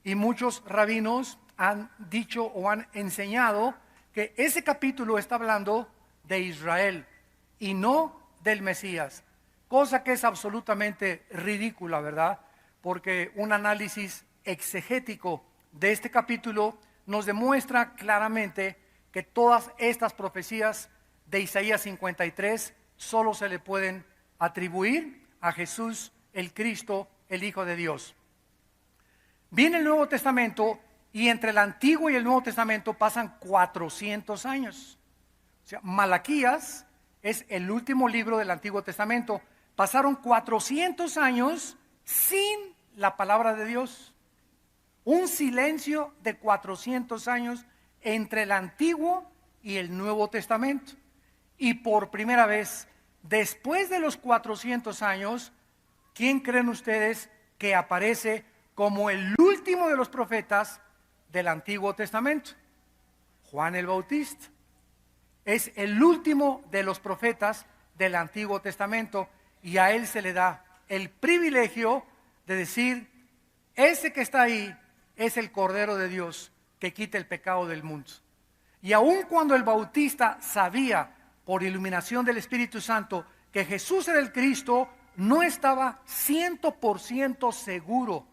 Y muchos rabinos han dicho o han enseñado que ese capítulo está hablando de Israel y no del Mesías, cosa que es absolutamente ridícula, ¿verdad? Porque un análisis exegético de este capítulo nos demuestra claramente que todas estas profecías de Isaías 53 solo se le pueden atribuir a Jesús, el Cristo, el Hijo de Dios. Viene el Nuevo Testamento y entre el Antiguo y el Nuevo Testamento pasan 400 años. O sea, Malaquías es el último libro del Antiguo Testamento. Pasaron 400 años sin la palabra de Dios. Un silencio de 400 años entre el Antiguo y el Nuevo Testamento. Y por primera vez, después de los 400 años, ¿quién creen ustedes que aparece como el último de los profetas del Antiguo Testamento? Juan el Bautista. Es el último de los profetas del Antiguo Testamento y a él se le da el privilegio de decir: ese que está ahí es el Cordero de Dios que quita el pecado del mundo. Y aun cuando el Bautista sabía por iluminación del Espíritu Santo que Jesús era el Cristo, no estaba 100% seguro,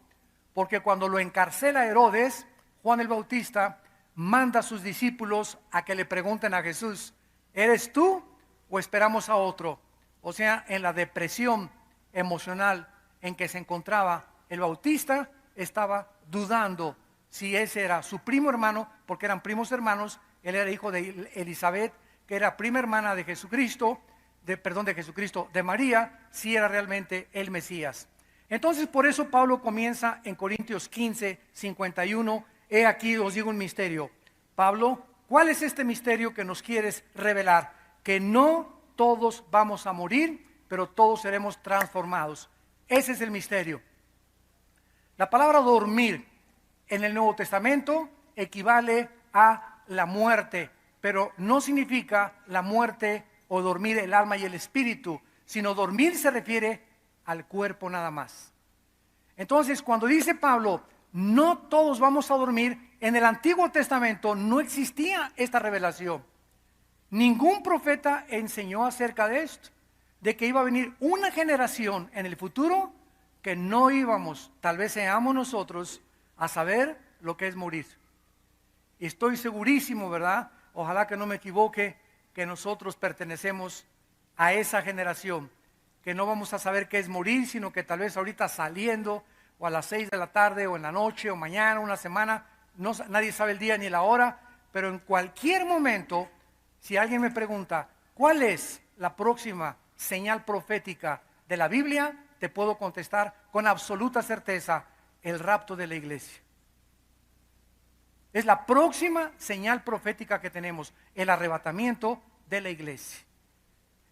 porque cuando lo encarcela Herodes, Juan el Bautista manda a sus discípulos a que le pregunten a Jesús: ¿eres tú o esperamos a otro? O sea, en la depresión emocional en que se encontraba el Bautista, estaba dudando si ese era su primo hermano, porque eran primos hermanos. Él era hijo de Elizabeth, que era prima hermana de Jesucristo, de María, si era realmente el Mesías. Entonces, por eso Pablo comienza en Corintios 15, 51. He aquí os digo un misterio. Pablo, ¿cuál es este misterio que nos quieres revelar? Que no todos vamos a morir, pero todos seremos transformados. Ese es el misterio. La palabra dormir en el Nuevo Testamento equivale a la muerte, pero no significa la muerte o dormir el alma y el espíritu, sino dormir se refiere al cuerpo nada más. Entonces, cuando dice Pablo, no todos vamos a dormir, en el Antiguo Testamento no existía esta revelación. Ningún profeta enseñó acerca de esto, de que iba a venir una generación en el futuro que no íbamos, tal vez seamos nosotros, a saber lo que es morir. Estoy segurísimo, ¿verdad? Ojalá que no me equivoque, que nosotros pertenecemos a esa generación, que no vamos a saber qué es morir, sino que tal vez ahorita saliendo, o a las 6 de la tarde, o en la noche, o mañana, una semana, nadie sabe el día ni la hora, pero en cualquier momento, si alguien me pregunta, ¿cuál es la próxima señal profética de la Biblia? Te puedo contestar con absoluta certeza: el rapto de la iglesia. Es la próxima señal profética que tenemos, el arrebatamiento de la iglesia.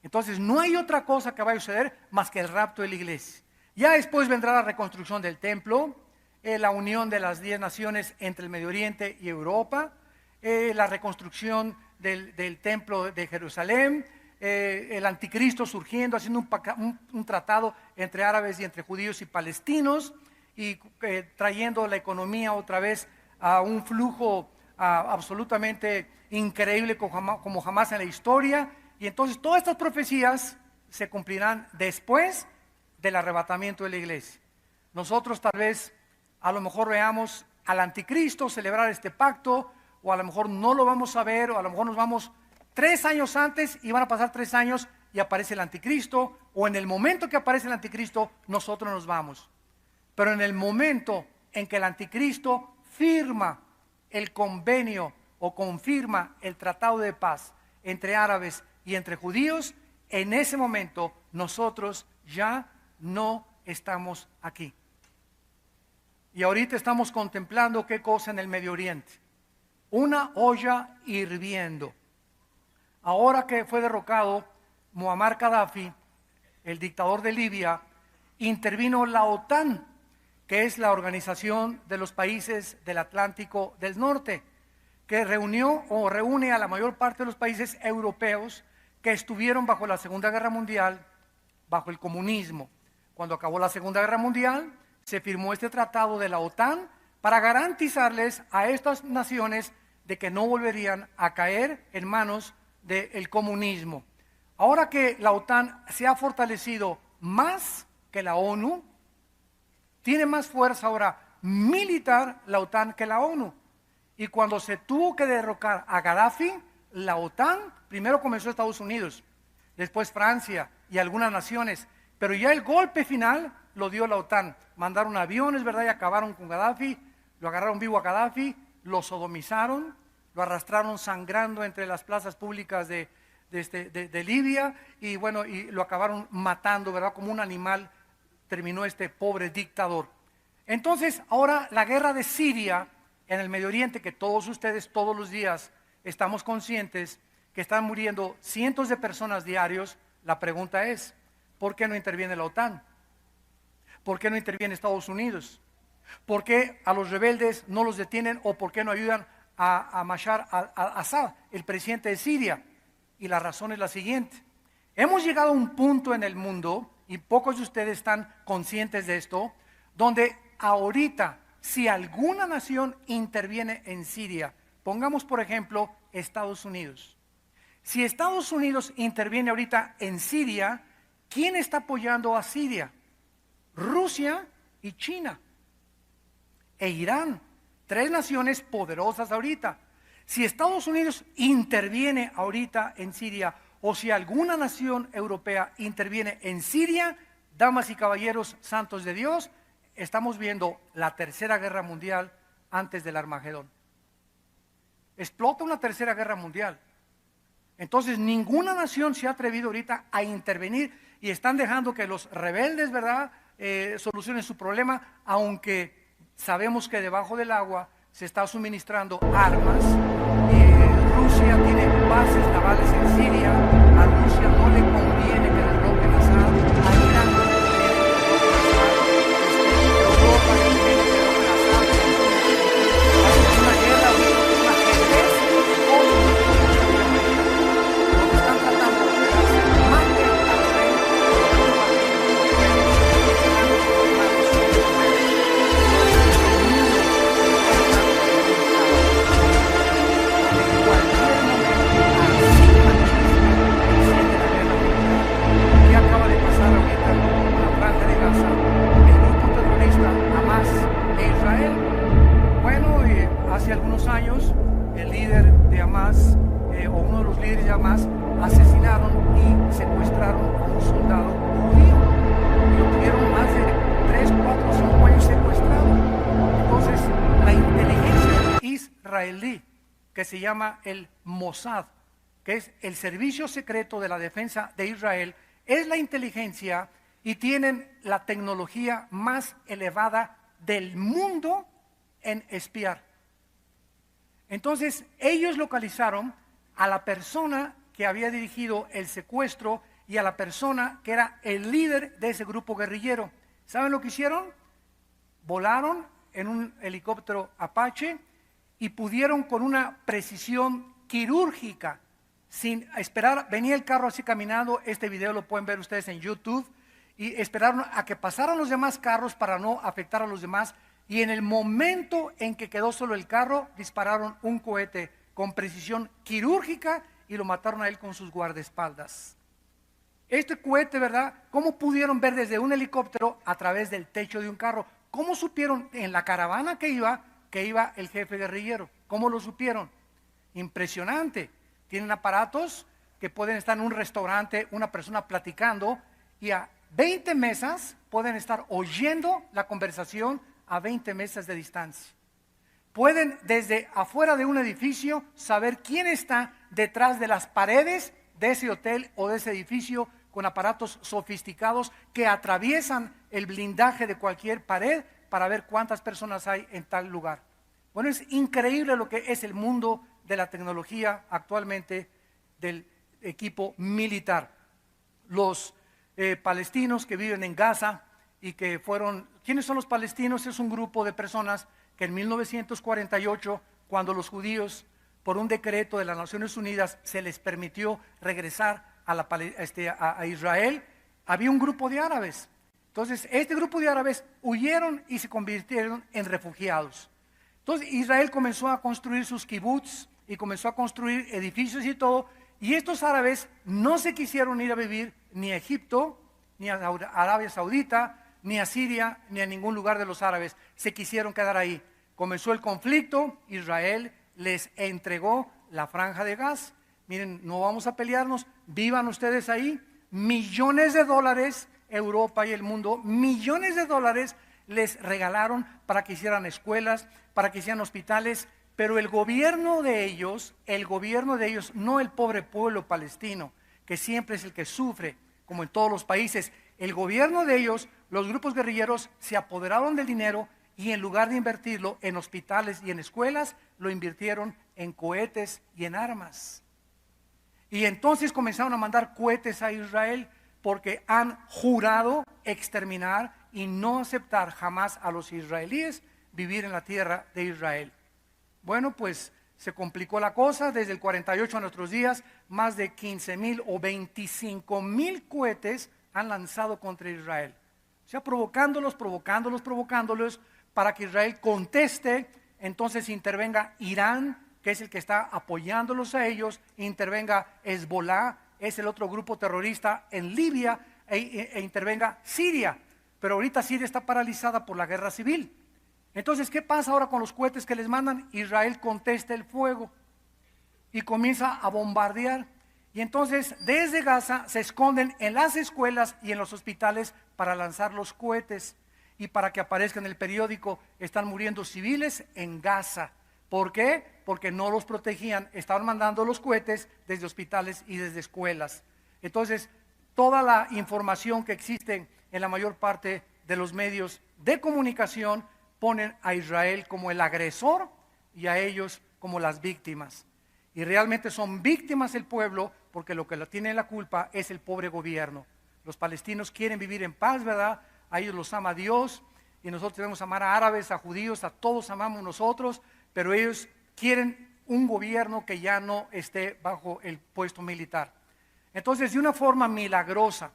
Entonces no hay otra cosa que vaya a suceder más que el rapto de la iglesia. Ya después vendrá la reconstrucción del templo, la unión de las 10 naciones entre el Medio Oriente y Europa, la reconstrucción del templo de Jerusalén, el anticristo surgiendo, haciendo un tratado entre árabes y entre judíos y palestinos, y trayendo la economía otra vez a un flujo absolutamente increíble como jamás en la historia. Y entonces todas estas profecías se cumplirán después del arrebatamiento de la iglesia. Nosotros tal vez a lo mejor veamos al anticristo celebrar este pacto, o a lo mejor no lo vamos a ver, o a lo mejor nos vamos 3 años antes y van a pasar 3 años y aparece el anticristo, o en el momento que aparece el anticristo nosotros nos vamos. Pero en el momento en que el anticristo firma el convenio o confirma el tratado de paz entre árabes y entre judíos, en ese momento nosotros ya no estamos aquí. Y ahorita estamos contemplando qué cosa en el Medio Oriente: una olla hirviendo. Ahora que fue derrocado Muammar Gaddafi, el dictador de Libia, intervino la OTAN, que es la Organización de los Países del Atlántico del Norte, que reúne a la mayor parte de los países europeos que estuvieron bajo la Segunda Guerra Mundial, bajo el comunismo. Cuando acabó la Segunda Guerra Mundial, se firmó este tratado de la OTAN para garantizarles a estas naciones de que no volverían a caer en manos del comunismo. Ahora que la OTAN se ha fortalecido más que la ONU, tiene más fuerza ahora militar la OTAN que la ONU. Y cuando se tuvo que derrocar a Gaddafi, la OTAN, primero comenzó Estados Unidos, después Francia y algunas naciones, pero ya el golpe final lo dio la OTAN. Mandaron aviones, ¿verdad? Y acabaron con Gaddafi, lo agarraron vivo a Gaddafi, lo sodomizaron, lo arrastraron sangrando entre las plazas públicas de Libia, y bueno, y lo acabaron matando, ¿verdad? Como un animal terminó este pobre dictador. Entonces, ahora la guerra de Siria en el Medio Oriente, que todos ustedes todos los días estamos conscientes que están muriendo cientos de personas diarios, la pregunta es, ¿por qué no interviene la OTAN? ¿Por qué no interviene Estados Unidos? ¿Por qué a los rebeldes no los detienen o por qué no ayudan a Bashar al-Assad, el presidente de Siria? Y la razón es la siguiente. Hemos llegado a un punto en el mundo, y pocos de ustedes están conscientes de esto, donde ahorita, si alguna nación interviene en Siria, pongamos por ejemplo Estados Unidos. Si Estados Unidos interviene ahorita en Siria, ¿quién está apoyando a Siria? Rusia y China e Irán, 3 naciones poderosas ahorita. Si Estados Unidos interviene ahorita en Siria, o si alguna nación europea interviene en Siria, damas y caballeros santos de Dios, estamos viendo la tercera guerra mundial antes del Armagedón. Explota una tercera guerra mundial. Entonces ninguna nación se ha atrevido ahorita a intervenir y están dejando que los rebeldes, ¿verdad?, solucionen su problema, aunque sabemos que debajo del agua se está suministrando armas. Rusia tiene bases navales en Siria. A Rusia no le conviene que derroquen a Assad. A Irán no le conviene que derroquen a Assad. Europa no le conviene que derroquen a Assad. Es una guerra, es una ajedrez. Donde están tratando de hacer mate al rey. ¿Qué acaba de pasar ahorita en la franja de Gaza? El grupo terrorista Hamas e Israel. Bueno, hace algunos años el líder de Hamas, o uno de los líderes de Hamas, asesinaron y secuestraron a un soldado judío. Y lo tuvieron más de 3, 4, 5 años secuestrado. Entonces, la inteligencia israelí, que se llama el Mossad, que es el servicio secreto de la defensa de Israel, es la inteligencia y tienen la tecnología más elevada del mundo en espiar. Entonces, ellos localizaron a la persona que había dirigido el secuestro y a la persona que era el líder de ese grupo guerrillero. ¿Saben lo que hicieron? Volaron en un helicóptero Apache y pudieron con una precisión quirúrgica, sin esperar, venía el carro así caminando, este video lo pueden ver ustedes en YouTube, y esperaron a que pasaran los demás carros para no afectar a los demás, y en el momento en que quedó solo el carro, dispararon un cohete con precisión quirúrgica y lo mataron a él con sus guardaespaldas. Este cohete, ¿verdad? ¿Cómo pudieron ver desde un helicóptero a través del techo de un carro? ¿Cómo supieron en la caravana que iba el jefe guerrillero? ¿Cómo lo supieron? Impresionante. Tienen aparatos que pueden estar en un restaurante, una persona platicando, y a 20 mesas pueden estar oyendo la conversación a 20 mesas de distancia. Pueden desde afuera de un edificio saber quién está detrás de las paredes de ese hotel o de ese edificio, con aparatos sofisticados que atraviesan el blindaje de cualquier pared para ver cuántas personas hay en tal lugar. Bueno, es increíble lo que es el mundo de la tecnología actualmente del equipo militar. Los palestinos que viven en Gaza y que fueron, ¿quiénes son los palestinos? Es un grupo de personas que en 1948, cuando los judíos, por un decreto de las Naciones Unidas, se les permitió regresar a Israel, había un grupo de árabes Entonces, este grupo de árabes huyeron y se convirtieron en refugiados. Entonces, Israel comenzó a construir sus kibbutz y comenzó a construir edificios y todo. Y estos árabes no se quisieron ir a vivir ni a Egipto, ni a Arabia Saudita, ni a Siria, ni a ningún lugar de los árabes. Se quisieron quedar ahí. Comenzó el conflicto, Israel les entregó la franja de Gaza. Miren, no vamos a pelearnos, vivan ustedes ahí. Millones de dólares, Europa y el mundo, millones de dólares les regalaron para que hicieran escuelas, para que hicieran hospitales, pero el gobierno de ellos, no el pobre pueblo palestino, que siempre es el que sufre, como en todos los países, el gobierno de ellos, los grupos guerrilleros se apoderaron del dinero y en lugar de invertirlo en hospitales y en escuelas, lo invirtieron en cohetes y en armas. Y entonces comenzaron a mandar cohetes a Israel porque han jurado exterminar y no aceptar jamás a los israelíes vivir en la tierra de Israel. Bueno, pues se complicó la cosa. Desde el 48 a nuestros días, más de 15,000 o 25,000 cohetes han lanzado contra Israel. O sea, provocándolos para que Israel conteste. Entonces intervenga Irán, que es el que está apoyándolos a ellos, intervenga Hezbollah, es el otro grupo terrorista en Libia, e intervenga Siria. Pero ahorita Siria está paralizada por la guerra civil. Entonces, ¿qué pasa ahora con los cohetes que les mandan? Israel contesta el fuego y comienza a bombardear. Y entonces, desde Gaza se esconden en las escuelas y en los hospitales para lanzar los cohetes. Y para que aparezca en el periódico, están muriendo civiles en Gaza. ¿Por qué? Porque no los protegían, estaban mandando los cohetes desde hospitales y desde escuelas. Entonces, toda la información que existe en la mayor parte de los medios de comunicación ponen a Israel como el agresor y a ellos como las víctimas. Y realmente son víctimas el pueblo, porque lo que tiene la culpa es el pobre gobierno. Los palestinos quieren vivir en paz, ¿verdad? A ellos los ama Dios, y nosotros debemos amar a árabes, a judíos, a todos amamos nosotros, pero ellos quieren un gobierno que ya no esté bajo el puesto militar. Entonces, de una forma milagrosa,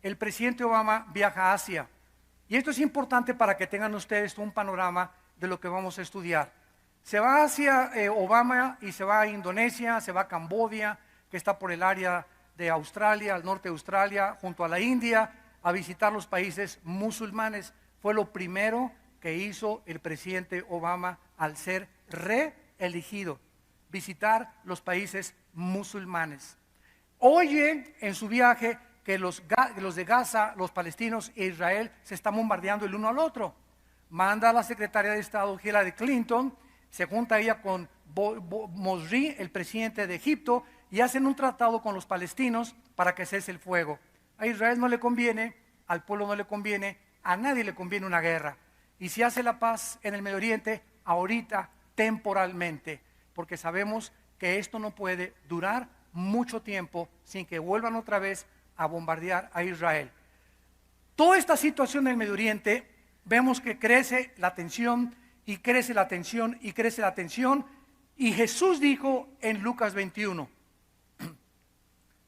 el presidente Obama viaja a Asia. Y esto es importante para que tengan ustedes un panorama de lo que vamos a estudiar. Se va hacia Obama y se va a Indonesia, se va a Camboya, que está por el área de Australia, al norte de Australia, junto a la India, a visitar los países musulmanes. Fue lo primero que hizo el presidente Obama al ser reelegido, visitar los países musulmanes. Oye en su viaje que los de Gaza, los palestinos e Israel se están bombardeando el uno al otro. Manda a la secretaria de Estado Hillary Clinton, se junta ella con Morsi, el presidente de Egipto, y hacen un tratado con los palestinos para que cese el fuego. A Israel no le conviene, al pueblo no le conviene, a nadie le conviene una guerra. Y se hace la paz en el Medio Oriente ahorita, temporalmente, porque sabemos que esto no puede durar mucho tiempo sin que vuelvan otra vez a bombardear a Israel. Toda esta situación en el Medio Oriente, vemos que crece la tensión y crece la tensión y crece la tensión. Y Jesús dijo en Lucas 21,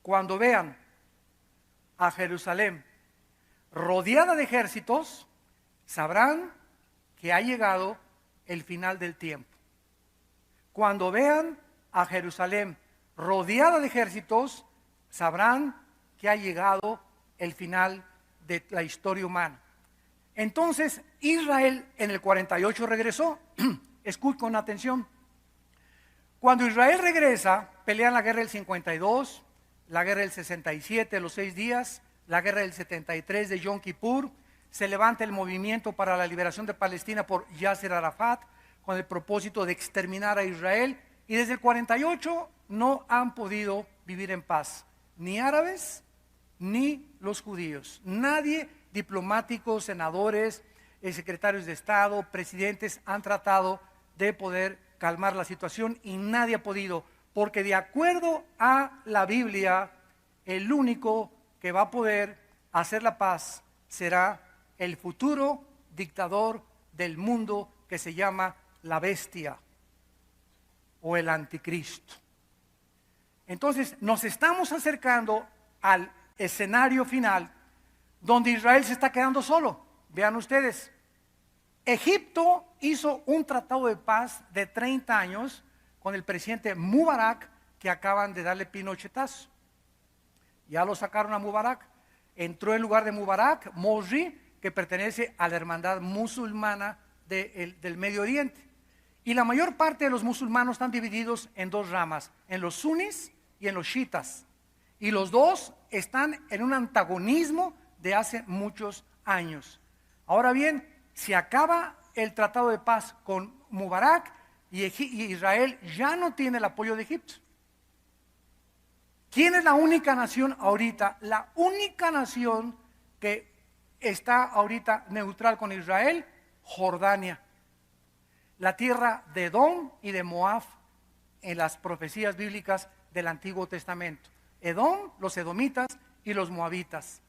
cuando vean a Jerusalén rodeada de ejércitos, sabrán que ha llegado el final del tiempo. Cuando vean a Jerusalén rodeada de ejércitos, sabrán que ha llegado el final de la historia humana. Entonces Israel en el 48 regresó. Escuchen con atención. Cuando Israel regresa, pelean la guerra del 52, la guerra del 67, los 6 días, la guerra del 73 de Yom Kippur. Se levanta el movimiento para la liberación de Palestina por Yasser Arafat con el propósito de exterminar a Israel. Y desde el 48 no han podido vivir en paz, ni árabes ni los judíos. Nadie, diplomáticos, senadores, secretarios de Estado, presidentes, han tratado de poder calmar la situación y nadie ha podido, porque de acuerdo a la Biblia, el único que va a poder hacer la paz será el futuro dictador del mundo que se llama la bestia o el anticristo. Entonces nos estamos acercando al escenario final donde Israel se está quedando solo. Vean ustedes, Egipto hizo un tratado de paz de 30 años con el presidente Mubarak, que acaban de darle pinochetazo. Ya lo sacaron a Mubarak. Entró en lugar de Mubarak Morsi, que pertenece a la hermandad musulmana del Medio Oriente. Y la mayor parte de los musulmanos están divididos en dos ramas, en los sunis y en los chiitas. Y los dos están en un antagonismo de hace muchos años. Ahora bien, se acaba el tratado de paz con Mubarak y Israel ya no tiene el apoyo de Egipto. ¿Quién es la única nación ahorita? La única nación que está ahorita neutral con Israel, Jordania. La tierra de Edom y de Moab en las profecías bíblicas del Antiguo Testamento. Edom, los edomitas y los moabitas.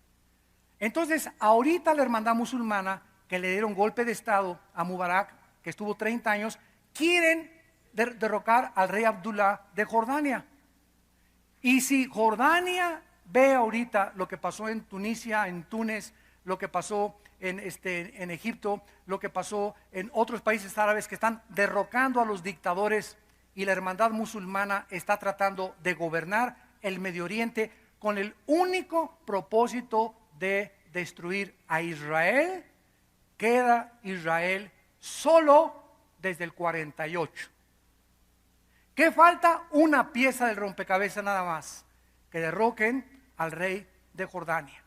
Entonces, ahorita la hermandad musulmana, que le dieron golpe de estado a Mubarak, que estuvo 30 años, quieren derrocar al rey Abdullah de Jordania. Y si Jordania ve ahorita lo que pasó en Tunisia, en Túnez, lo que pasó en Egipto, lo que pasó en otros países árabes que están derrocando a los dictadores, y la hermandad musulmana está tratando de gobernar el Medio Oriente con el único propósito de destruir a Israel, queda Israel solo desde el 48. ¿Qué falta? Una pieza del rompecabezas nada más, que derroquen al rey de Jordania.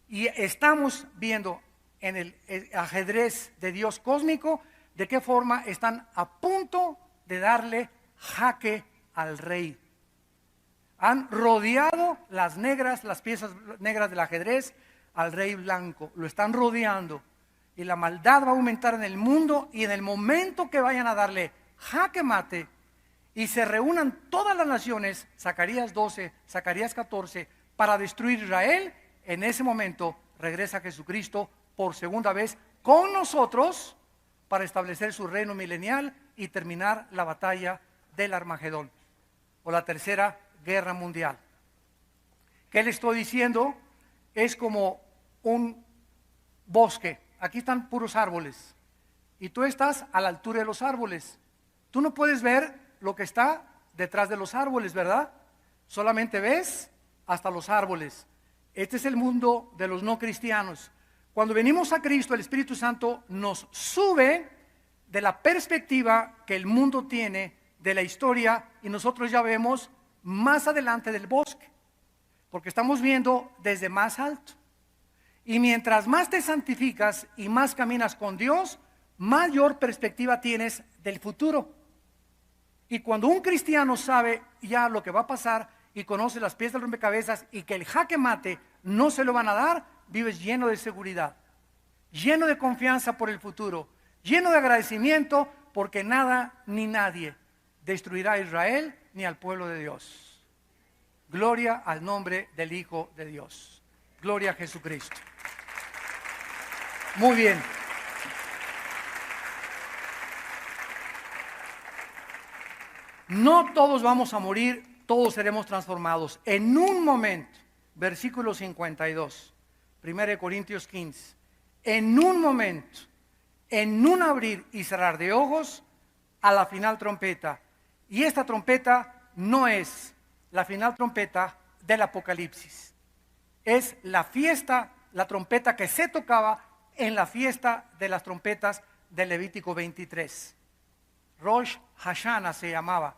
Y estamos viendo en el ajedrez de Dios cósmico de qué forma están a punto de darle jaque al rey. Han rodeado las piezas negras del ajedrez al rey blanco, lo están rodeando, y la maldad va a aumentar en el mundo, y en el momento que vayan a darle jaque mate y se reúnan todas las naciones, Zacarías 12, Zacarías 14, para destruir Israel, en ese momento regresa Jesucristo por segunda vez con nosotros para establecer su reino milenial y terminar la batalla del Armagedón, o la tercera guerra mundial. ¿Qué le estoy diciendo? Es como un bosque. Aquí están puros árboles y tú estás a la altura de los árboles. Tú no puedes ver lo que está detrás de los árboles, ¿verdad? Solamente ves hasta los árboles. Este es el mundo de los no cristianos. Cuando venimos a Cristo, el Espíritu Santo nos sube de la perspectiva que el mundo tiene de la historia, y nosotros ya vemos más adelante del bosque, porque estamos viendo desde más alto. Y mientras más te santificas y más caminas con Dios, mayor perspectiva tienes del futuro. Y cuando un cristiano sabe ya lo que va a pasar y conoce las piezas del rompecabezas y que el jaque mate no se lo van a dar, vives lleno de seguridad, lleno de confianza por el futuro, lleno de agradecimiento, porque nada ni nadie destruirá a Israel ni al pueblo de Dios. Gloria al nombre del Hijo de Dios. Gloria a Jesucristo. Muy bien. No todos vamos a morir, todos seremos transformados. En un momento, versículo 52, 1 Corintios 15, en un momento, en un abrir y cerrar de ojos, a la final trompeta. Y esta trompeta no es la final trompeta del Apocalipsis. Es la fiesta, la trompeta que se tocaba en la fiesta de las trompetas de Levítico 23. Rosh Hashanah se llamaba.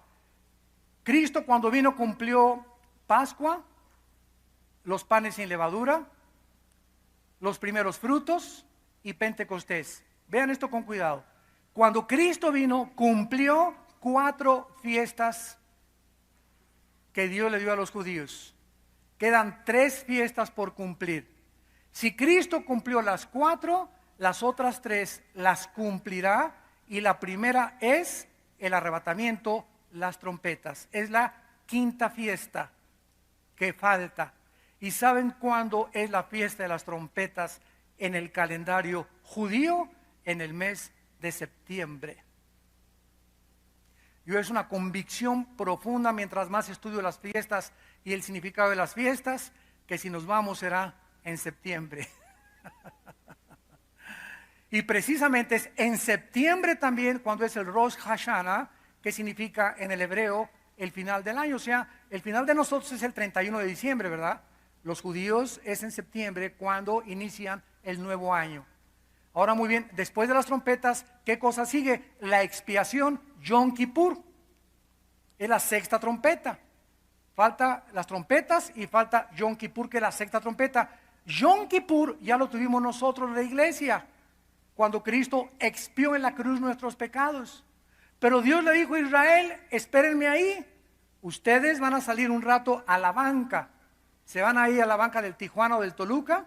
Cristo cuando vino cumplió Pascua, los panes sin levadura, los primeros frutos y Pentecostés. Vean esto con cuidado. Cuando Cristo vino, cumplió 4 fiestas que Dios le dio a los judíos. Quedan 3 fiestas por cumplir. Si Cristo cumplió las 4, las otras 3 las cumplirá, y la primera es el arrebatamiento, las trompetas. Es la 5ª fiesta que falta. ¿Y saben cuándo es la fiesta de las trompetas en el calendario judío? En el mes de septiembre. Yo es una convicción profunda mientras más estudio las fiestas y el significado de las fiestas, que si nos vamos será en septiembre. Y precisamente es en septiembre también cuando es el Rosh Hashanah, que significa en el hebreo el final del año. O sea, el final de nosotros es el 31 de diciembre, ¿verdad? Los judíos es en septiembre cuando inician el nuevo año. Ahora muy bien, después de las trompetas, ¿qué cosa sigue? La expiación, Yom Kippur. Es la sexta trompeta. Falta las trompetas y falta Yom Kippur, que es la sexta trompeta. Yom Kippur ya lo tuvimos nosotros en la iglesia, cuando Cristo expió en la cruz nuestros pecados. Pero Dios le dijo a Israel, espérenme ahí. Ustedes van a salir un rato a la banca. Se van a ir a la banca del Tijuana o del Toluca,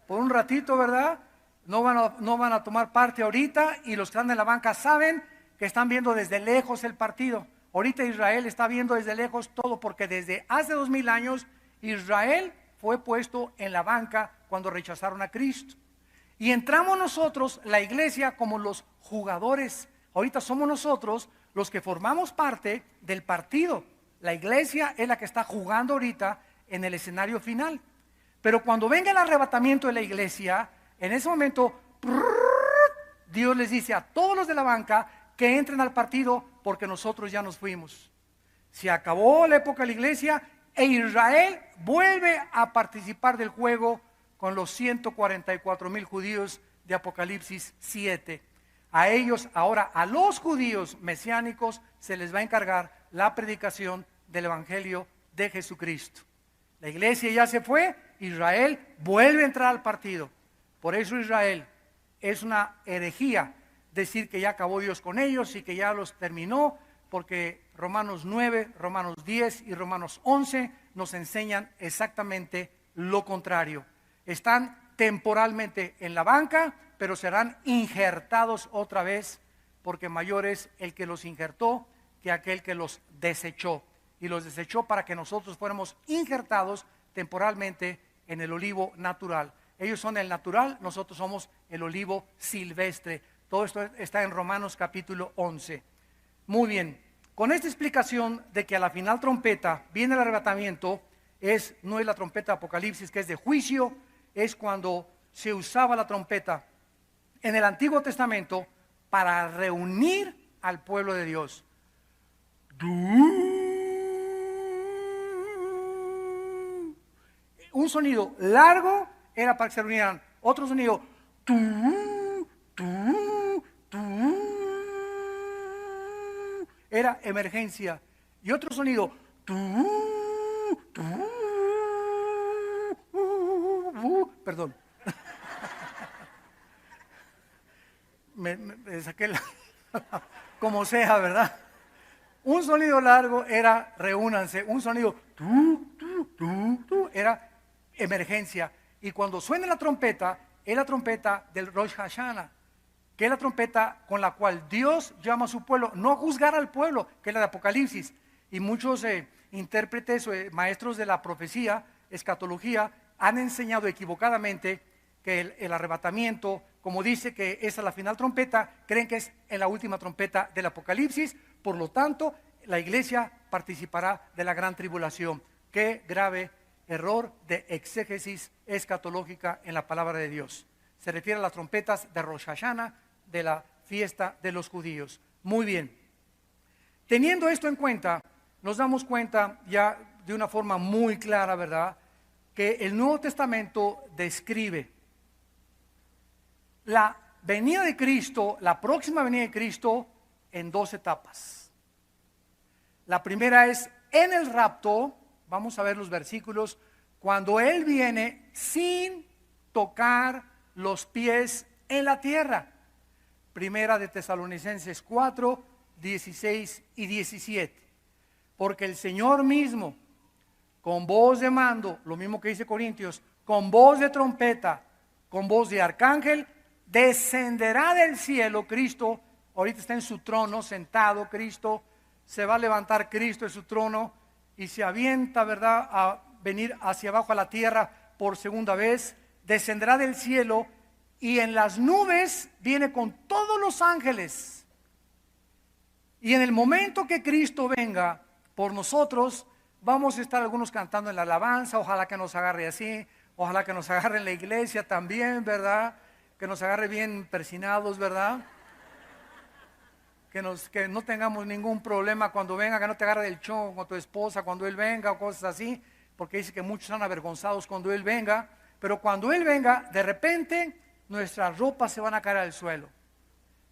por un ratito, ¿verdad? No van a tomar parte ahorita, y los que están en la banca saben que están viendo desde lejos el partido. Ahorita Israel está viendo desde lejos todo, porque desde hace 2000 años Israel fue puesto en la banca cuando rechazaron a Cristo. Y entramos nosotros, la iglesia, como los jugadores. Ahorita somos nosotros los que formamos parte del partido. La iglesia es la que está jugando ahorita en el escenario final. Pero cuando venga el arrebatamiento de la iglesia, en ese momento Dios les dice a todos los de la banca que entren al partido, porque nosotros ya nos fuimos. Se acabó la época de la iglesia e Israel vuelve a participar del juego con los 144,000 judíos de Apocalipsis 7. A ellos ahora, a los judíos mesiánicos, se les va a encargar la predicación del evangelio de Jesucristo. La iglesia ya se fue, Israel vuelve a entrar al partido. Por eso Israel es una herejía decir que ya acabó Dios con ellos y que ya los terminó, porque Romanos 9, Romanos 10 y Romanos 11 nos enseñan exactamente lo contrario. Están temporalmente en la banca, pero serán injertados otra vez, porque mayor es el que los injertó que aquel que los desechó. Y los desechó para que nosotros fuéramos injertados temporalmente en el olivo natural. Ellos son el natural, nosotros somos el olivo silvestre. Todo esto está en Romanos capítulo 11. Muy bien, con esta explicación de que a la final trompeta viene el arrebatamiento, no es la trompeta de Apocalipsis, que es de juicio, es cuando se usaba la trompeta en el Antiguo Testamento para reunir al pueblo de Dios. Un sonido largo era para que se reunieran. Otro sonido era emergencia. Y otro sonido perdón. me saqué como sea, ¿verdad? Un sonido largo era reúnanse. Un sonido era emergencia. Y cuando suena la trompeta, es la trompeta del Rosh Hashanah, que es la trompeta con la cual Dios llama a su pueblo, no a juzgar al pueblo, que es la de Apocalipsis. Y muchos intérpretes o maestros de la profecía, escatología, han enseñado equivocadamente que el arrebatamiento, como dice que es a la final trompeta, creen que es en la última trompeta del Apocalipsis. Por lo tanto, la iglesia participará de la gran tribulación. Qué grave error de exégesis escatológica en la palabra de Dios. Se refiere a las trompetas de Rosh Hashanah, de la fiesta de los judíos. Muy bien. Teniendo esto en cuenta, nos damos cuenta ya de una forma muy clara, ¿verdad?, que el Nuevo Testamento describe la venida de Cristo, la próxima venida de Cristo, en dos etapas. La primera es en el rapto. Vamos a ver los versículos, cuando Él viene sin tocar los pies en la tierra. Primera de Tesalonicenses 4, 16 y 17. Porque el Señor mismo, con voz de mando, lo mismo que dice Corintios, con voz de trompeta, con voz de arcángel, descenderá del cielo. Cristo ahorita está en su trono, sentado Cristo, se va a levantar Cristo en su trono y se avienta, ¿verdad?, a venir hacia abajo a la tierra por segunda vez. Descenderá del cielo y en las nubes viene con todos los ángeles. Y en el momento que Cristo venga por nosotros, vamos a estar algunos cantando en la alabanza, ojalá que nos agarre así, Ojalá que nos agarre en la iglesia también, ¿verdad? Que nos agarre bien persinados, ¿verdad? Que no tengamos ningún problema cuando venga, que no te agarre del chongo con tu esposa cuando Él venga o cosas así, porque dice que muchos están avergonzados cuando Él venga, pero cuando Él venga, de repente nuestras ropas se van a caer al suelo.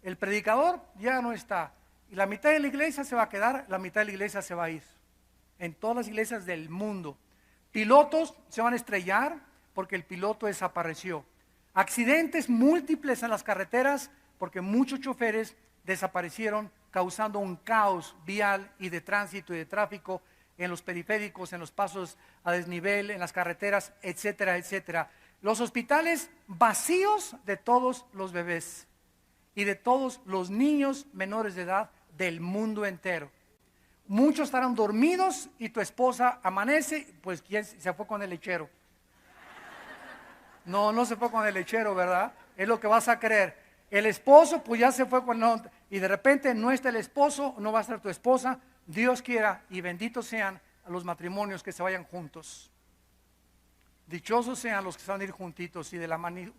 El predicador ya no está, y la mitad de la iglesia se va a quedar, la mitad de la iglesia se va a ir, en todas las iglesias del mundo. Pilotos se van a estrellar porque el piloto desapareció. Accidentes múltiples en las carreteras porque muchos choferes desaparecieron, causando un caos vial y de tránsito y de tráfico en los periféricos, en los pasos a desnivel, en las carreteras, etcétera, etcétera. Los hospitales vacíos de todos los bebés y de todos los niños menores de edad del mundo entero. Muchos estarán dormidos y tu esposa amanece, pues ¿quién se fue con el lechero? No se fue con el lechero, ¿verdad? Es lo que vas a creer. El esposo, pues ya se fue con... No, y de repente no está el esposo, no va a estar tu esposa. Dios quiera y benditos sean a los matrimonios que se vayan juntos. Dichosos sean los que se van a ir juntitos y de la mano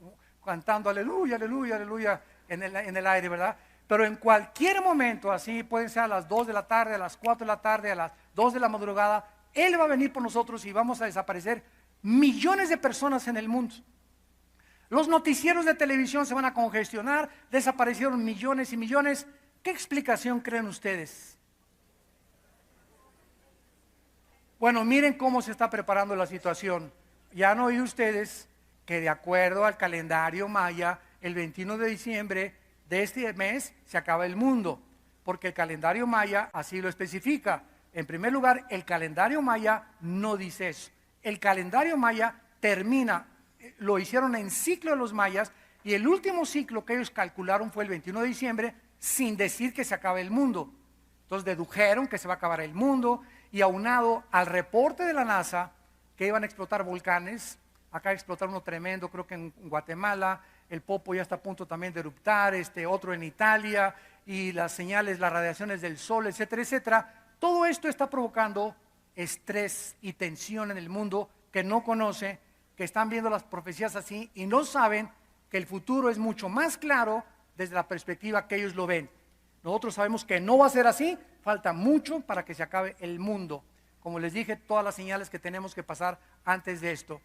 cantando aleluya, aleluya, aleluya en el aire, ¿verdad? Pero en cualquier momento, así pueden ser a las 2 de la tarde, a las 4 de la tarde, a las 2 de la madrugada, Él va a venir por nosotros y vamos a desaparecer millones de personas en el mundo. Los noticieros de televisión se van a congestionar, desaparecieron millones y millones. ¿Qué explicación creen ustedes? Bueno, miren cómo se está preparando la situación. Ya han oído ustedes que de acuerdo al calendario maya, el 21 de diciembre de este mes se acaba el mundo, porque el calendario maya así lo especifica. En primer lugar, el calendario maya no dice eso. El calendario maya termina, lo hicieron en ciclo de los mayas, y el último ciclo que ellos calcularon fue el 21 de diciembre, sin decir que se acabe el mundo. Entonces dedujeron que se va a acabar el mundo, y aunado al reporte de la NASA, que iban a explotar volcanes, acá explotaron uno tremendo, creo que en Guatemala, el Popo ya está a punto también de eruptar, otro en Italia, y las señales, las radiaciones del sol, etcétera, etcétera. Todo esto está provocando estrés y tensión en el mundo que no conoce, que están viendo las profecías así y no saben que el futuro es mucho más claro desde la perspectiva que ellos lo ven. Nosotros sabemos que no va a ser así, falta mucho para que se acabe el mundo. Como les dije, todas las señales que tenemos que pasar antes de esto.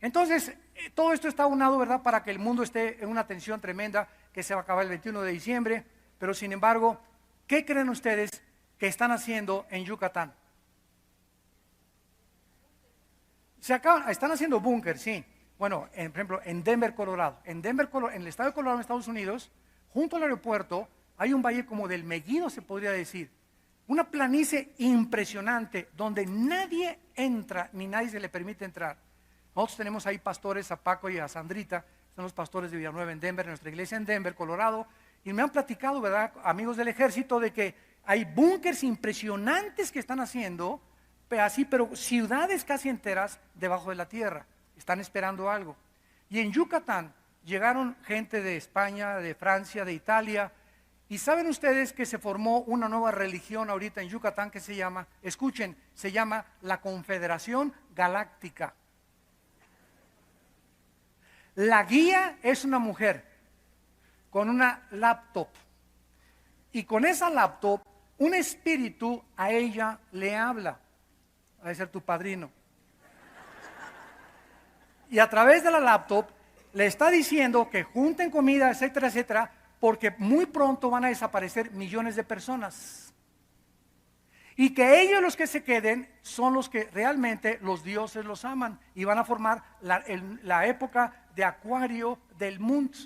Entonces, todo esto está aunado, ¿verdad?, para que el mundo esté en una tensión tremenda que se va a acabar el 21 de diciembre. Pero sin embargo, ¿qué creen ustedes que están haciendo en Yucatán? Están haciendo búnker, sí. Bueno, por ejemplo, en Denver, Colorado. En el estado de Colorado, en Estados Unidos, junto al aeropuerto, hay un valle como del Megiddo, se podría decir. Una planicie impresionante donde nadie entra, ni nadie se le permite entrar. Nosotros tenemos ahí pastores, a Paco y a Sandrita, son los pastores de Villanueva en Denver, en nuestra iglesia en Denver, Colorado, y me han platicado, ¿verdad?, amigos del ejército, de que hay búnkers impresionantes que están haciendo, pero ciudades casi enteras debajo de la tierra, están esperando algo. Y en Yucatán llegaron gente de España, de Francia, de Italia, y saben ustedes que se formó una nueva religión ahorita en Yucatán que se llama, escuchen, se llama la Confederación Galáctica. La guía es una mujer con una laptop, y con esa laptop un espíritu a ella le habla, ha de ser tu padrino, y a través de la laptop le está diciendo que junten comida, etcétera, etcétera, porque muy pronto van a desaparecer millones de personas, y que ellos, los que se queden, son los que realmente los dioses los aman y van a formar la época de Acuario del mundo.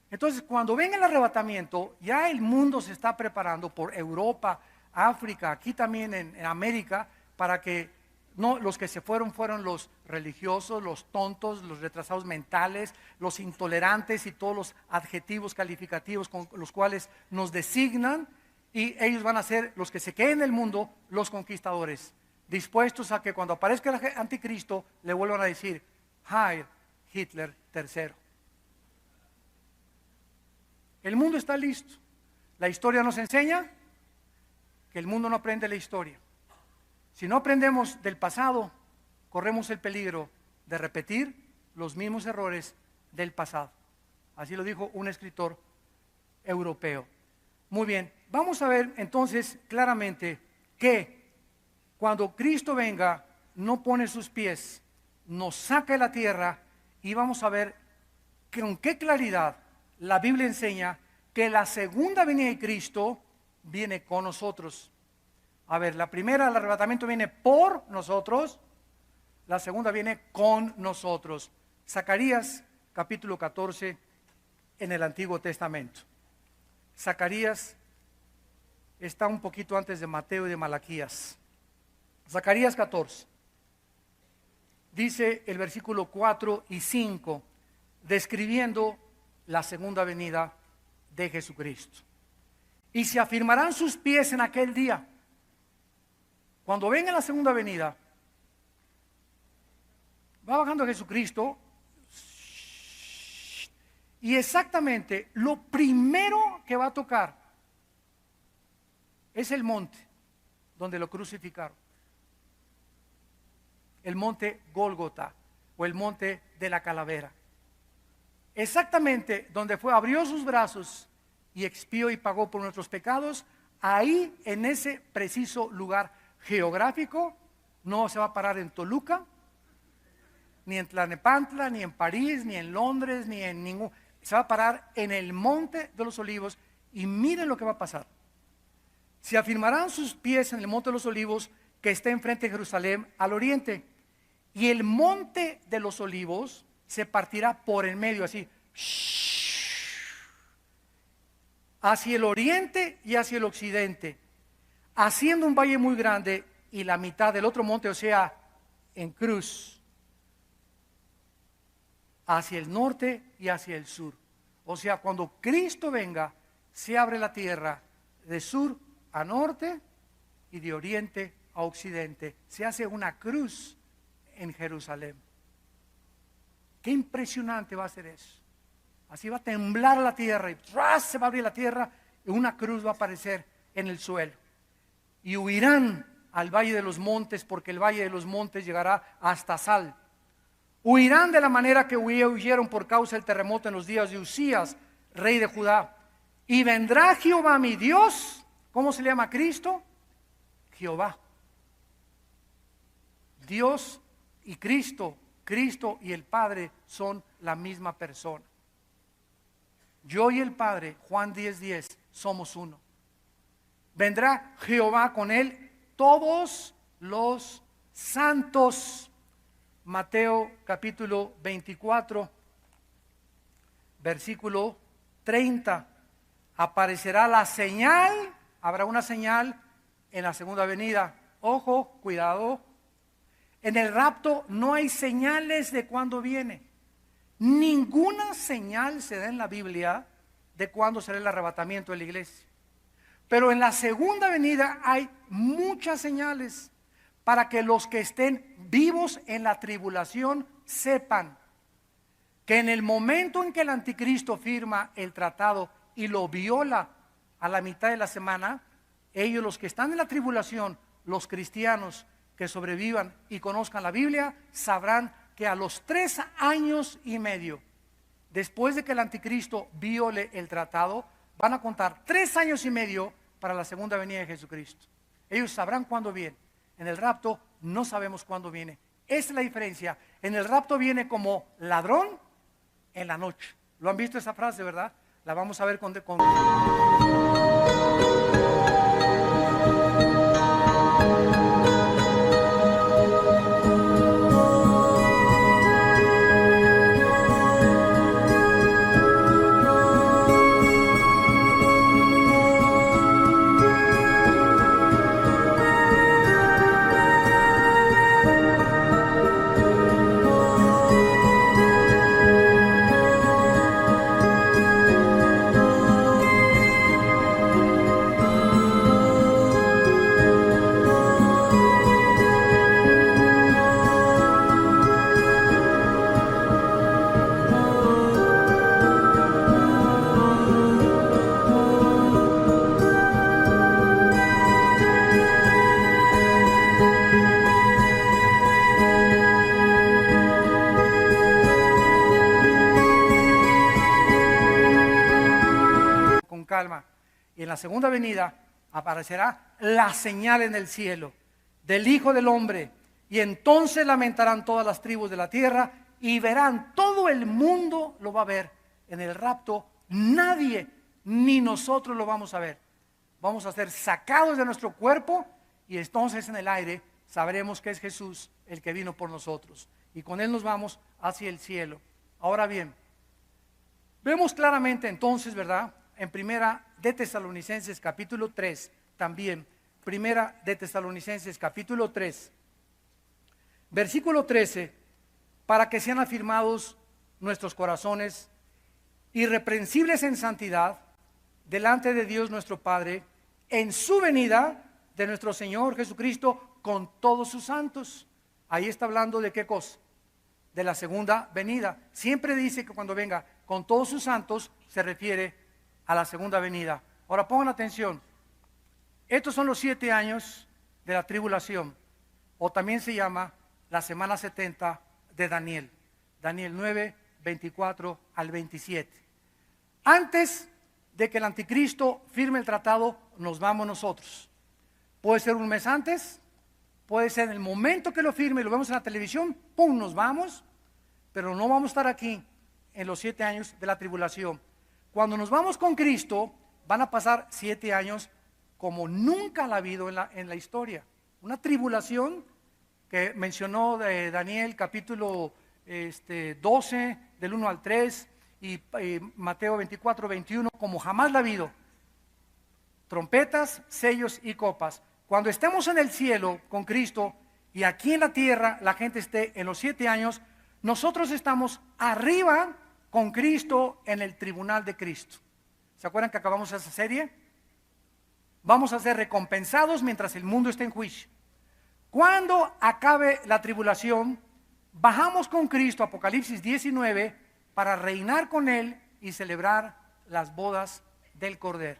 Entonces, cuando venga el arrebatamiento, ya el mundo se está preparando por Europa, África, aquí también en América, para que no, los que se fueron los religiosos, los tontos, los retrasados mentales, los intolerantes y todos los adjetivos calificativos con los cuales nos designan, y ellos van a ser los que se queden en el mundo, los conquistadores, dispuestos a que cuando aparezca el anticristo le vuelvan a decir Heil Hitler III. El mundo está listo. La historia nos enseña que el mundo no aprende la historia. Si no aprendemos del pasado, corremos el peligro de repetir los mismos errores del pasado. Así lo dijo un escritor europeo. Muy bien, vamos a ver entonces claramente que cuando Cristo venga, no pone sus pies, nos saca de la tierra, y vamos a ver con qué claridad la Biblia enseña que la segunda venida de Cristo viene con nosotros. A ver, la primera, el arrebatamiento, viene por nosotros, la segunda viene con nosotros. Zacarías capítulo 14 en el Antiguo Testamento. Zacarías está un poquito antes de Mateo y de Malaquías. Zacarías 14. Dice el versículo 4 y 5, describiendo la segunda venida de Jesucristo. Y se afirmarán sus pies en aquel día. Cuando venga la segunda venida, va bajando Jesucristo, y exactamente lo primero que va a tocar es el monte donde lo crucificaron. El monte Gólgota, o el monte de la calavera. Exactamente donde fue, abrió sus brazos y expió y pagó por nuestros pecados. Ahí, en ese preciso lugar geográfico, no se va a parar en Toluca, ni en Tlalnepantla, ni en París, ni en Londres, ni en ningún. Se va a parar en el monte de los olivos, y miren lo que va a pasar. Se afirmarán sus pies en el monte de los olivos, que está enfrente de Jerusalén al oriente, y el monte de los olivos se partirá por el medio, así, hacia el oriente y hacia el occidente, haciendo un valle muy grande, y la mitad del otro monte, o sea, en cruz, hacia el norte y hacia el sur. O sea, cuando Cristo venga, se abre la tierra de sur a norte y de oriente a occidente. Se hace una cruz en Jerusalén. Qué impresionante va a ser eso. Así va a temblar la tierra, y ¡ras! Se va a abrir la tierra, y una cruz va a aparecer en el suelo. Y huirán al valle de los montes, porque el valle de los montes llegará hasta Sal. Huirán de la manera que huyeron por causa del terremoto en los días de Usías, rey de Judá. Y vendrá Jehová mi Dios. ¿Cómo se le llama a Cristo? Jehová. Dios y Cristo, Cristo y el Padre son la misma persona. Yo y el Padre, Juan 10:10, somos uno. Vendrá Jehová, con él todos los santos. Mateo capítulo 24, versículo 30. Aparecerá la señal, habrá una señal en la segunda venida. Ojo, cuidado. En el rapto no hay señales de cuándo viene. Ninguna señal se da en la Biblia de cuándo será el arrebatamiento de la iglesia. Pero en la segunda venida hay muchas señales, para que los que estén vivos en la tribulación sepan que en el momento en que el anticristo firma el tratado y lo viola a la mitad de la semana, ellos, los que están en la tribulación, los cristianos que sobrevivan y conozcan la Biblia, sabrán que a los 3 años y medio después de que el anticristo viole el tratado, van a contar 3 años y medio para la segunda venida de Jesucristo. Ellos sabrán cuándo viene. En el rapto no sabemos cuándo viene. Esa es la diferencia. En el rapto viene como ladrón en la noche. ¿Lo han visto esa frase, verdad? La vamos a ver con... Y en la segunda venida aparecerá la señal en el cielo del Hijo del Hombre. Y entonces lamentarán todas las tribus de la tierra y verán, todo el mundo lo va a ver. En el rapto nadie, ni nosotros lo vamos a ver. Vamos a ser sacados de nuestro cuerpo y entonces en el aire sabremos que es Jesús el que vino por nosotros. Y con Él nos vamos hacia el cielo. Ahora bien, vemos claramente entonces, ¿verdad? En Primera de Tesalonicenses capítulo 3, también, Primera de Tesalonicenses capítulo 3, versículo 13, para que sean afirmados nuestros corazones, irreprensibles en santidad, delante de Dios nuestro Padre, en su venida de nuestro Señor Jesucristo con todos sus santos. Ahí está hablando de qué cosa, de la segunda venida. Siempre dice que cuando venga con todos sus santos se refiere a la segunda venida. Ahora pongan atención, estos son los 7 años de la tribulación, o también se llama la semana 70 de Daniel. Daniel 9, 24 al 27. Antes de que el anticristo firme el tratado, nos vamos nosotros. Puede ser un mes antes, puede ser en el momento que lo firme, lo vemos en la televisión, ¡pum!, nos vamos, pero no vamos a estar aquí en los 7 años de la tribulación. Cuando nos vamos con Cristo, van a pasar 7 años como nunca la ha habido en la historia. Una tribulación que mencionó de Daniel capítulo 12, del 1 al 3, y Mateo 24, 21, como jamás la ha habido. Trompetas, sellos y copas. Cuando estemos en el cielo con Cristo y aquí en la tierra la gente esté en los 7 años, nosotros estamos arriba con Cristo en el tribunal de Cristo. ¿Se acuerdan que acabamos esa serie? Vamos a ser recompensados mientras el mundo esté en juicio. Cuando acabe la tribulación, bajamos con Cristo, Apocalipsis 19, para reinar con Él y celebrar las bodas del Cordero.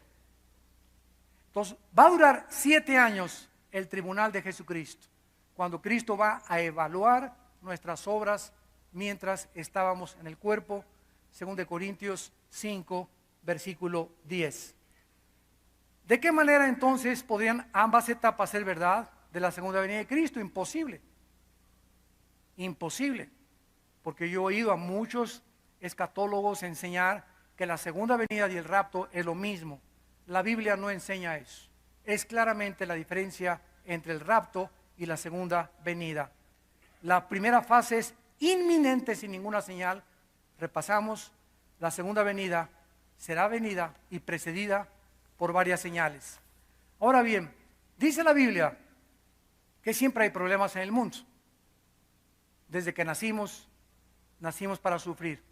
Entonces, va a durar 7 años el tribunal de Jesucristo, cuando Cristo va a evaluar nuestras obras mientras estábamos en el cuerpo, según de Corintios 5, versículo 10. ¿De qué manera entonces podrían ambas etapas ser verdad de la segunda venida de Cristo? Imposible. Imposible. Porque yo he oído a muchos escatólogos enseñar que la segunda venida y el rapto es lo mismo. La Biblia no enseña eso. Es claramente la diferencia entre el rapto y la segunda venida. La primera fase es inminente sin ninguna señal. Repasamos, la segunda venida será venida y precedida por varias señales. Ahora bien, dice la Biblia que siempre hay problemas en el mundo. Desde que nacimos para sufrir.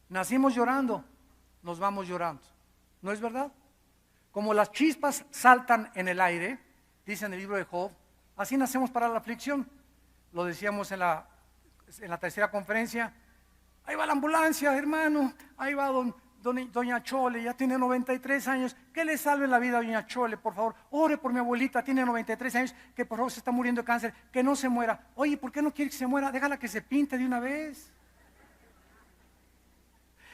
Nacimos llorando, nos vamos llorando. ¿No es verdad? Como las chispas saltan en el aire, dice en el libro de Job, así nacemos para la aflicción. Lo decíamos en la tercera conferencia. Ahí va la ambulancia, hermano, ahí va doña Chole, ya tiene 93 años, que le salve la vida a doña Chole, por favor, ore por mi abuelita, tiene 93 años, que por favor se está muriendo de cáncer, que no se muera. Oye, ¿por qué no quiere que se muera? Déjala que se pinte de una vez.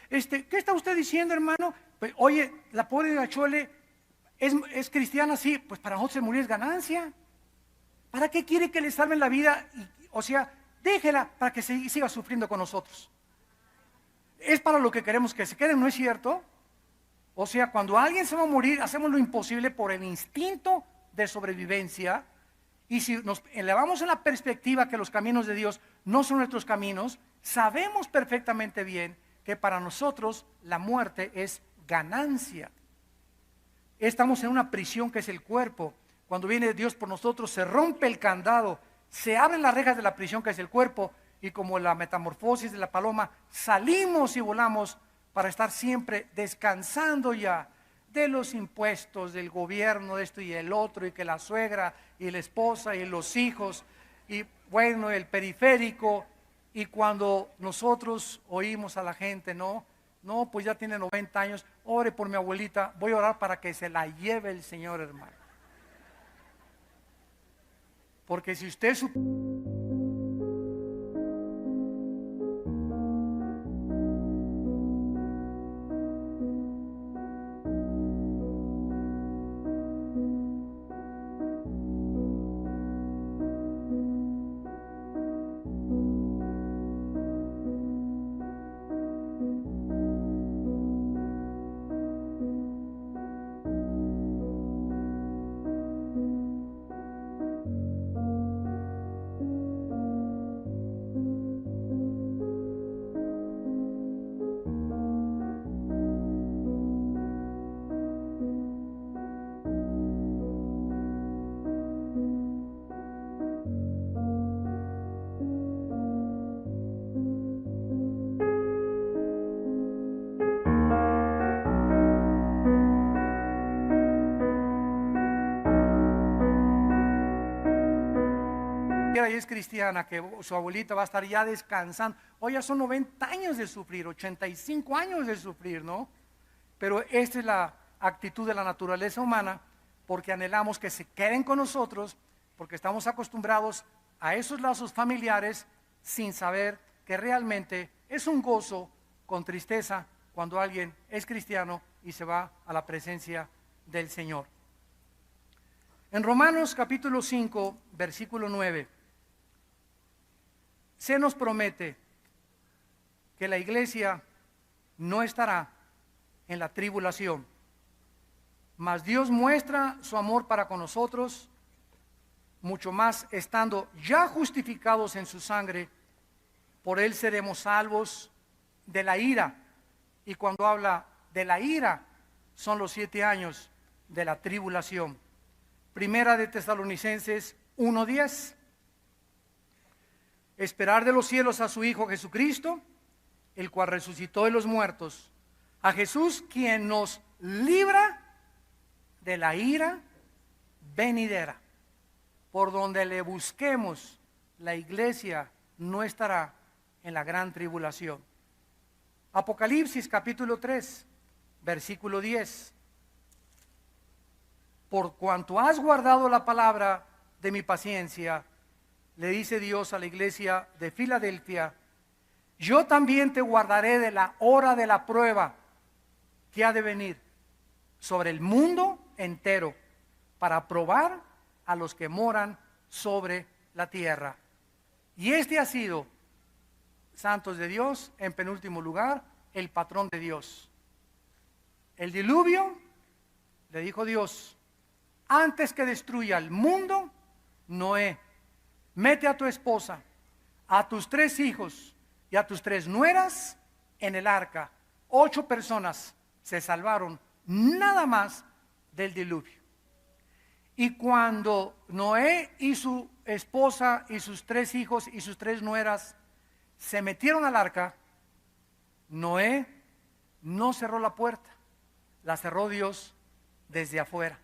¿Qué está usted diciendo, hermano? Pues, oye, la pobre doña Chole es cristiana, sí, pues para nosotros morir es ganancia. ¿Para qué quiere que le salven la vida? O sea, déjela para que siga sufriendo con nosotros. Es para lo que queremos que se quede, ¿no es cierto? O sea, cuando alguien se va a morir, hacemos lo imposible por el instinto de sobrevivencia. Y si nos elevamos en la perspectiva que los caminos de Dios no son nuestros caminos, sabemos perfectamente bien que para nosotros la muerte es ganancia. Estamos en una prisión que es el cuerpo. Cuando viene Dios por nosotros, se rompe el candado, se abren las rejas de la prisión que es el cuerpo, y como la metamorfosis de la paloma, salimos y volamos para estar siempre descansando ya de los impuestos del gobierno, de esto y el otro, y que la suegra y la esposa y los hijos, y bueno, el periférico. Y cuando nosotros oímos a la gente, no, pues ya tiene 90 años, ore por mi abuelita, voy a orar para que se la lleve el Señor, hermano. Porque si usted y es cristiana, que su abuelita va a estar ya descansando. Hoy ya son 90 años de sufrir, 85 años de sufrir, ¿no? Pero esta es la actitud de la naturaleza humana, porque anhelamos que se queden con nosotros, porque estamos acostumbrados a esos lazos familiares sin saber que realmente es un gozo con tristeza cuando alguien es cristiano y se va a la presencia del Señor. En Romanos capítulo 5, versículo 9, se nos promete que la iglesia no estará en la tribulación, mas Dios muestra su amor para con nosotros, mucho más estando ya justificados en su sangre, por él seremos salvos de la ira. Y cuando habla de la ira, son los 7 años de la tribulación. Primera de Tesalonicenses 1:10. Esperar de los cielos a su Hijo Jesucristo, el cual resucitó de los muertos, a Jesús quien nos libra de la ira venidera. Por donde le busquemos, la iglesia no estará en la gran tribulación. Apocalipsis capítulo 3, versículo 10. Por cuanto has guardado la palabra de mi paciencia, le dice Dios a la iglesia de Filadelfia, yo también te guardaré de la hora de la prueba que ha de venir sobre el mundo entero, para probar a los que moran sobre la tierra. Y este ha sido, santos de Dios, en penúltimo lugar, el patrón de Dios. El diluvio, le dijo Dios, antes que destruya el mundo, Noé, mete a tu esposa, a tus 3 hijos y a tus 3 nueras en el arca. 8 personas se salvaron nada más del diluvio. Y cuando Noé y su esposa y sus 3 hijos y sus 3 nueras se metieron al arca, Noé no cerró la puerta, la cerró Dios desde afuera.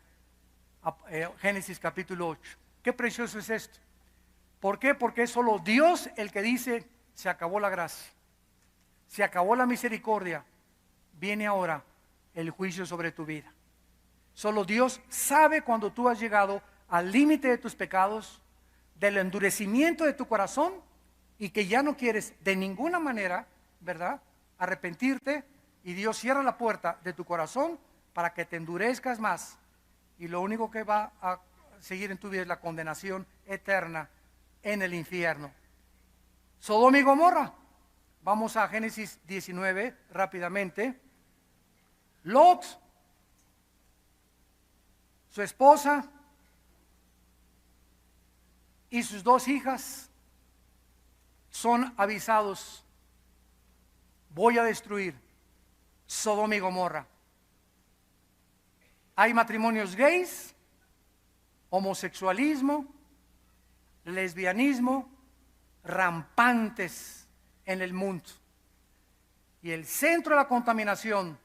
Génesis capítulo 8. Qué precioso es esto. ¿Por qué? Porque es solo Dios el que dice, se acabó la gracia, se acabó la misericordia, viene ahora el juicio sobre tu vida. Solo Dios sabe cuando tú has llegado al límite de tus pecados, del endurecimiento de tu corazón, y que ya no quieres de ninguna manera, ¿verdad?, arrepentirte, y Dios cierra la puerta de tu corazón para que te endurezcas más, y lo único que va a seguir en tu vida es la condenación eterna en el infierno. Sodoma y Gomorra. Vamos a Génesis 19 rápidamente. Lot, su esposa y sus 2 hijas son avisados: voy a destruir Sodoma y Gomorra. Hay matrimonios gays, homosexualismo, lesbianismo rampantes en el mundo. Y el centro de la contaminación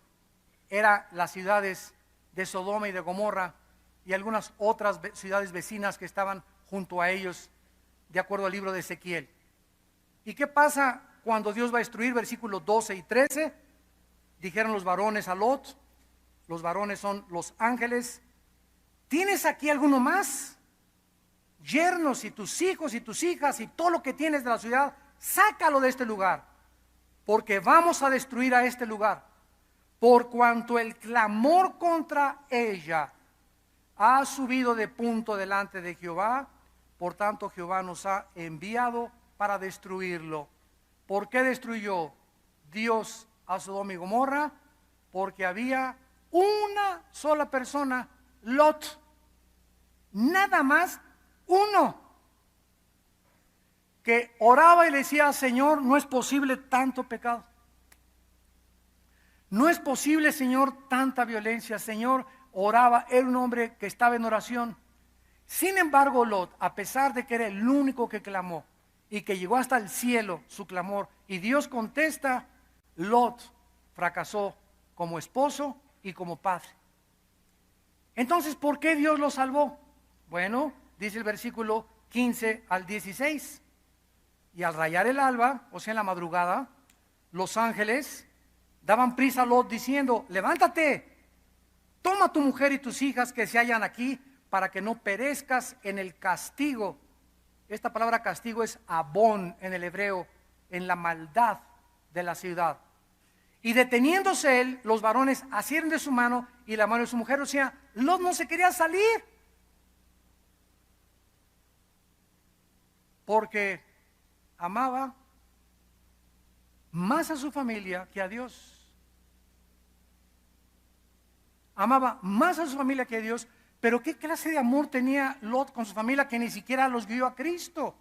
era las ciudades de Sodoma y de Gomorra y algunas otras ciudades vecinas que estaban junto a ellos, de acuerdo al libro de Ezequiel. ¿Y qué pasa cuando Dios va a destruir? Versículos 12 y 13. Dijeron los varones a Lot, los varones son los ángeles: ¿tienes aquí alguno más? Yernos y tus hijos y tus hijas y todo lo que tienes de la ciudad, sácalo de este lugar, porque vamos a destruir a este lugar, por cuanto el clamor contra ella ha subido de punto delante de Jehová. Por tanto Jehová nos ha enviado para destruirlo. ¿Por qué destruyó Dios a Sodoma y Gomorra? Porque había una sola persona, Lot, nada más uno, que oraba y le decía: Señor, no es posible tanto pecado, no es posible, Señor, tanta violencia. Señor, oraba, era un hombre que estaba en oración. Sin embargo, Lot, a pesar de que era el único que clamó y que llegó hasta el cielo su clamor, y Dios contesta, Lot fracasó como esposo y como padre. Entonces, ¿por qué Dios lo salvó? Bueno, dice el versículo 15 al 16. Y al rayar el alba, o sea en la madrugada, los ángeles daban prisa a Lot diciendo: levántate, toma a tu mujer y tus hijas que se hallan aquí, para que no perezcas en el castigo. Esta palabra castigo es abón en el hebreo, en la maldad de la ciudad. Y deteniéndose él, los varones asieron de su mano y la mano de su mujer. O sea, Lot no se quería salir, porque amaba más a su familia que a Dios. Amaba más a su familia que a Dios. Pero ¿qué clase de amor tenía Lot con su familia, que ni siquiera los guió a Cristo?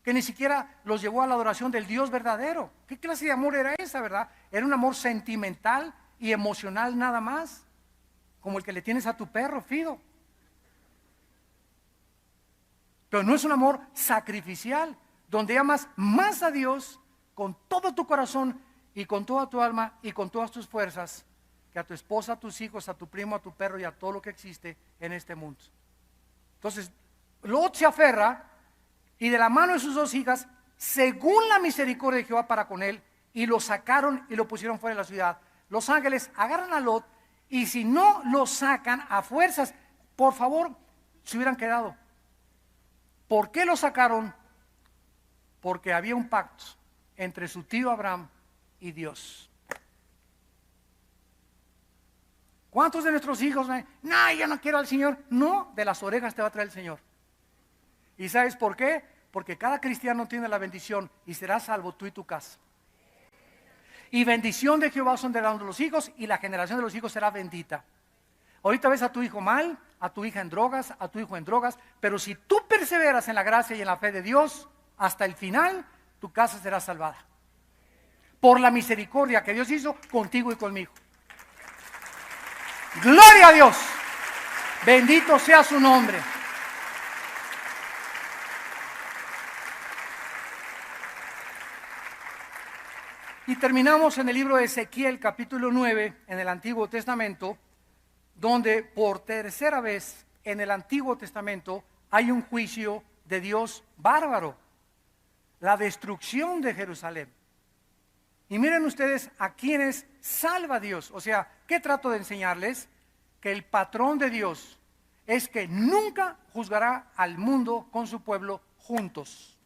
Que ni siquiera los llevó a la adoración del Dios verdadero. ¿Qué clase de amor era esa, verdad? Era un amor sentimental y emocional nada más, como el que le tienes a tu perro, Fido. Pero no es un amor sacrificial, donde amas más a Dios con todo tu corazón y con toda tu alma y con todas tus fuerzas, que a tu esposa, a tus hijos, a tu primo, a tu perro y a todo lo que existe en este mundo. Entonces, Lot se aferra y de la mano de sus dos hijas, según la misericordia de Jehová para con él, y lo sacaron y lo pusieron fuera de la ciudad. Los ángeles agarran a Lot, y si no lo sacan a fuerzas, por favor, se hubieran quedado. ¿Por qué lo sacaron? Porque había un pacto entre su tío Abraham y Dios. ¿Cuántos de nuestros hijos ven? No, yo no quiero al Señor. No, de las orejas te va a traer el Señor. ¿Y sabes por qué? Porque cada cristiano tiene la bendición y será salvo tú y tu casa. Y bendición de Jehová son de los hijos, y la generación de los hijos será bendita. Ahorita ves a tu hijo mal, a tu hija en drogas, a tu hijo en drogas, pero si tú perseveras en la gracia y en la fe de Dios hasta el final, tu casa será salvada. Por la misericordia que Dios hizo contigo y conmigo. Gloria a Dios. Bendito sea su nombre. Y terminamos en el libro de Ezequiel, capítulo 9, en el Antiguo Testamento, donde por tercera vez en el Antiguo Testamento hay un juicio de Dios bárbaro, la destrucción de Jerusalén. Y miren ustedes a quienes salva Dios. O sea, ¿qué trato de enseñarles? Que el patrón de Dios es que nunca juzgará al mundo con su pueblo juntos.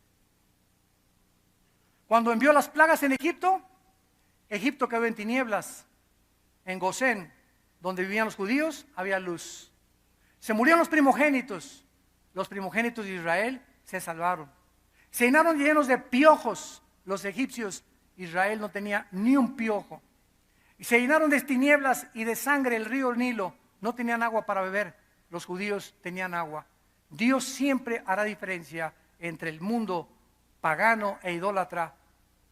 Cuando envió las plagas en Egipto, Egipto quedó en tinieblas. En Gosén, donde vivían los judíos, había luz. Se murieron los primogénitos de Israel se salvaron. Se llenaron llenos de piojos los egipcios. Israel no tenía ni un piojo. Y se llenaron de tinieblas y de sangre el río Nilo. No tenían agua para beber. Los judíos tenían agua. Dios siempre hará diferencia entre el mundo pagano e idólatra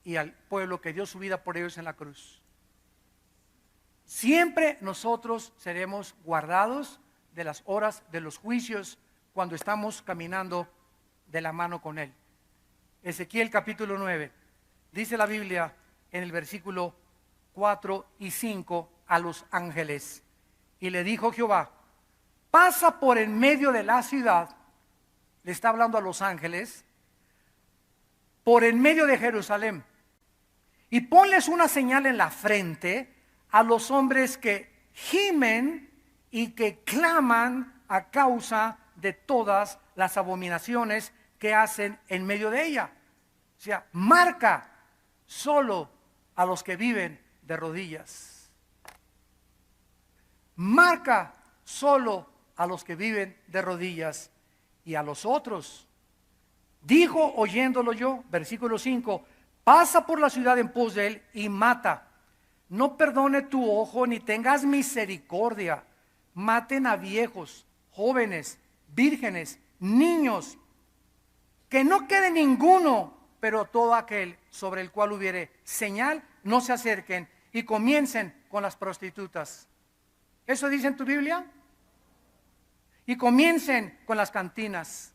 y al pueblo que dio su vida por ellos en la cruz. Siempre nosotros seremos guardados de las horas de los juicios cuando estamos caminando de la mano con Él. Ezequiel capítulo 9, dice la Biblia en el versículo 4 y 5 a los ángeles. Y le dijo Jehová: pasa por en medio de la ciudad, le está hablando a los ángeles, por en medio de Jerusalén, y ponles una señal en la frente a los hombres que gimen y que claman a causa de todas las abominaciones que hacen en medio de ella. O sea, marca solo a los que viven de rodillas. Marca solo a los que viven de rodillas, y a los otros. Dijo oyéndolo yo, versículo 5, pasa por la ciudad en pos de él y mata. No perdone tu ojo ni tengas misericordia. Maten a viejos, jóvenes, vírgenes, niños. Que no quede ninguno, pero todo aquel sobre el cual hubiere señal, no se acerquen y comiencen con las prostitutas. ¿Eso dice en tu Biblia? Y comiencen con las cantinas.